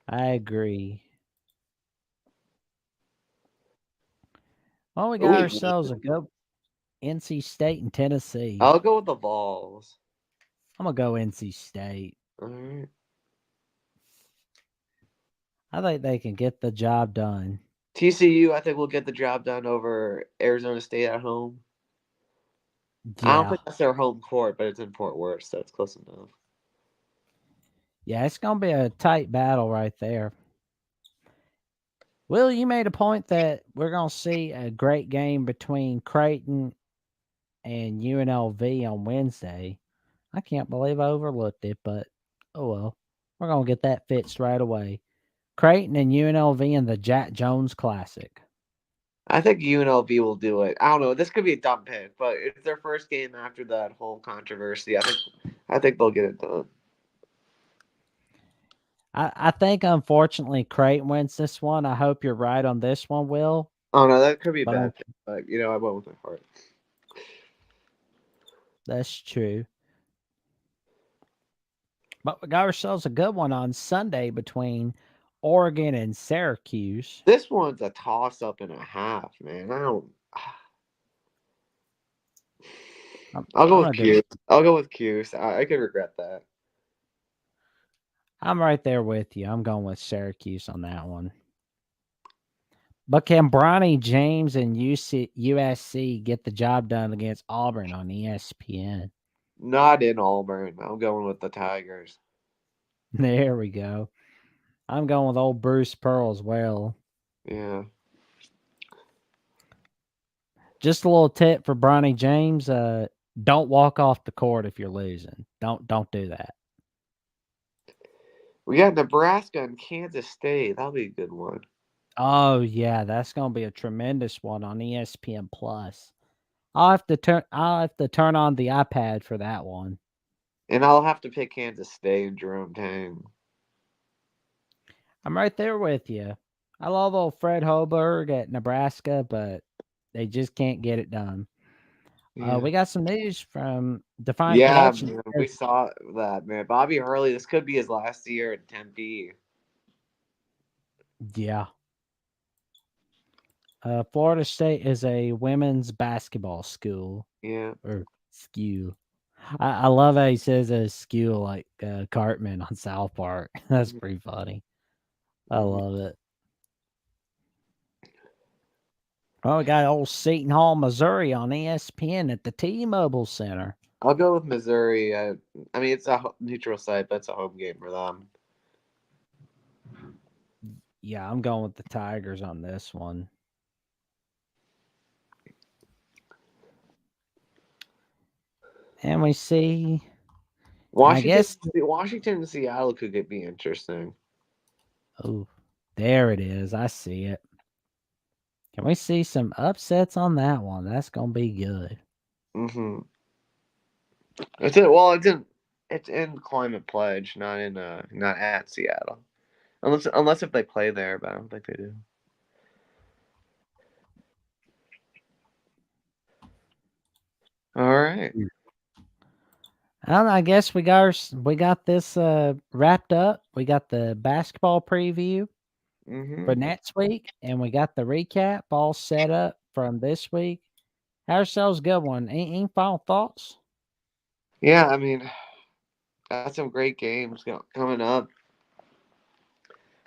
I agree. Well, we got Ooh. ourselves a good NC State and Tennessee. I'll go with the Vols. I'm gonna go NC State. All right. I think they can get the job done. TCU, I think will get the job done over Arizona State at home. I don't Yeah. think that's their home court, but it's in Fort Worth, so it's close enough. Yeah, it's gonna be a tight battle right there. Will, you made a point that we're gonna see a great game between Creighton and UNLV on Wednesday. I can't believe I overlooked it, but oh well. We're gonna get that fixed right away. Creighton and UNLV in the Jack Jones Classic. I think UNLV will do it. I don't know. This could be a dumb pick, but it's their first game after that whole controversy. I think they'll get it done. I think unfortunately Creighton wins this one. I hope you're right on this one, Will. Oh no, that could be a But bad pick, but I went with my heart. that's true. But we got ourselves a good one on Sunday between Oregon and Syracuse. This one's a toss up and a half, man. I'll go with Q. I'll go with Q. So I could regret that. I'm right there with you. I'm going with Syracuse on that one. But can Bronny James and USC get the job done against Auburn on ESPN? Not in Auburn. I'm going with the Tigers. There we go. I'm going with old Bruce Pearl as well. Yeah. Just a little tip for Bronny James. Don't walk off the court if you're losing. Don't do that. We got Nebraska and Kansas State. That'll be a good one. Oh yeah, that's gonna be a tremendous one on ESPN Plus. I'll have to turn on the iPad for that one. And I'll have to pick Kansas State and Jerome Tang. I'm right there with you. I love old Fred Hoiberg at Nebraska, but they just can't get it done. Yeah. We got some news from Defined Yeah, Production. man, we saw that, man. Bobby Hurley, this could be his last year at Tempe. Yeah. Florida State is a women's basketball school. Yeah. Or SKU. I love how he says a SKU like Cartman on South Park. That's pretty funny. I love it. Well, we got old Seton Hall, Missouri on ESPN at the T-Mobile Center. I'll go with Missouri. I mean, it's a neutral site, but it's a home game for them. Yeah, I'm going with the Tigers on this one. And we see Washington and Seattle could be interesting. Oh, there it is. I see it. Can we see some upsets on that one? That's gonna be good. Mm-hmm. It's in Climate Pledge, not at Seattle. Unless if they play there, but I don't think they do. All right. I don't know, I guess we got this wrapped up. We got the basketball preview Mm-hmm. for next week, and we got the recap all set up from this week. Have yourselves a good one. Any final thoughts? Yeah, I mean, that's some great games coming up.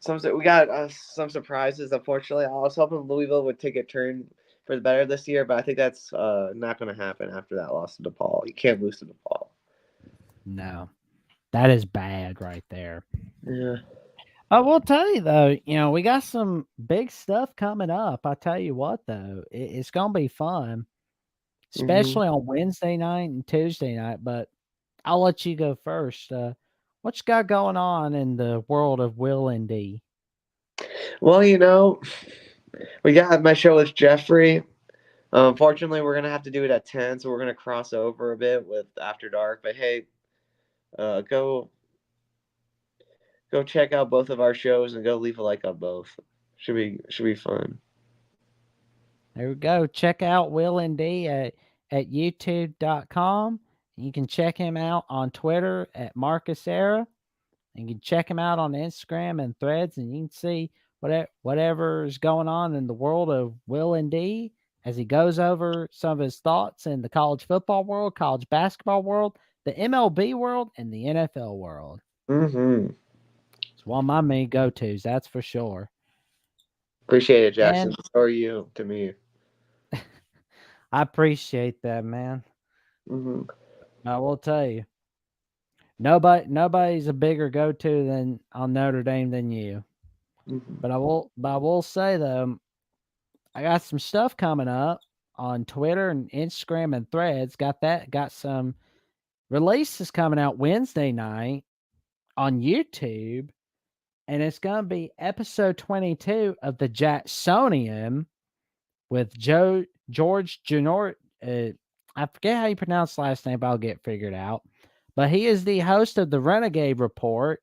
We got some surprises. Unfortunately, I was hoping Louisville would take a turn for the better this year, but I think that's not going to happen after that loss to DePaul. You can't lose to DePaul. No, that is bad right there. Yeah. I will tell you though, we got some big stuff coming up. I tell you what though, it's gonna be fun, especially on Wednesday night and Tuesday night. But I'll let you go first. What you got going on in the world of Will and D? Well, we got my show with Jeffrey. Unfortunately, we're gonna have to do it at 10, so we're gonna cross over a bit with After Dark. But hey, go check out both of our shows and go leave a like on both. Should be fun. There we go. Check out Will and D at youtube.com. You can check him out on Twitter at Marcus Era. You can check him out on Instagram and Threads, and you can see whatever is going on in the world of Will and D as he goes over some of his thoughts in the college football world, college basketball world, the MLB world, and the NFL world. Mm-hmm. It's one of my main go-tos, that's for sure. Appreciate it, Jackson. And So are you to me. I appreciate that, man. Mm-hmm. I will tell you, nobody's a bigger go-to than on Notre Dame than you. Mm-hmm. But I will say though, I got some stuff coming up on Twitter and Instagram and Threads. Got some releases coming out Wednesday night on YouTube, and it's gonna be episode 22 of the Jacksonian with George Janort. I forget how you pronounce the last name, but I'll get figured out. But he is the host of the Renegade Report,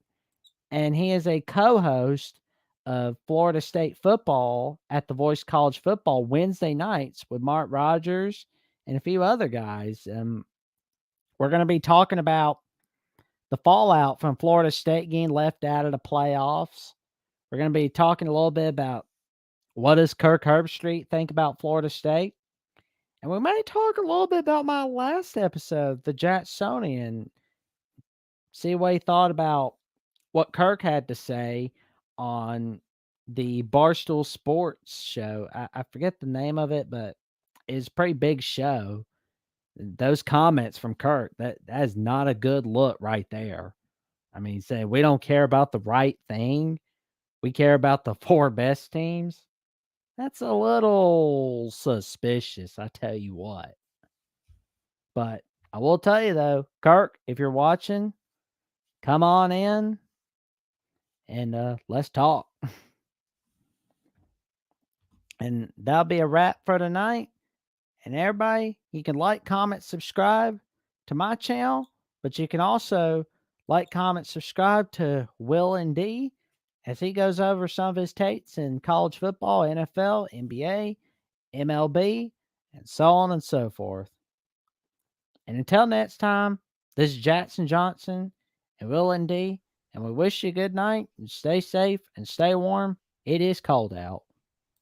and he is a co-host of Florida State football at the Voice College Football Wednesday nights with Mark Rogers and a few other guys. We're going to be talking about the fallout from Florida State getting left out of the playoffs. We're going to be talking a little bit about what does Kirk Herbstreit think about Florida State. And we may talk a little bit about my last episode, the Jacksonian, see what he thought about what Kirk had to say on the Barstool Sports show. I forget the name of it, but it's a pretty big show. Those comments from Kirk, that is not a good look right there. I mean, saying we don't care about the right thing. We care about the four best teams. That's a little suspicious, I tell you what. But I will tell you though, Kirk, if you're watching, come on in and let's talk. And that'll be a wrap for tonight. And everybody, you can like, comment, subscribe to my channel, but you can also like, comment, subscribe to Will and D as he goes over some of his takes in college football, NFL, NBA, MLB, and so on and so forth. And until next time, this is Jackson Johnson and Will and D, and we wish you a good night and stay safe and stay warm. It is cold out.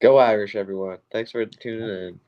Go Irish, everyone. Thanks for tuning in.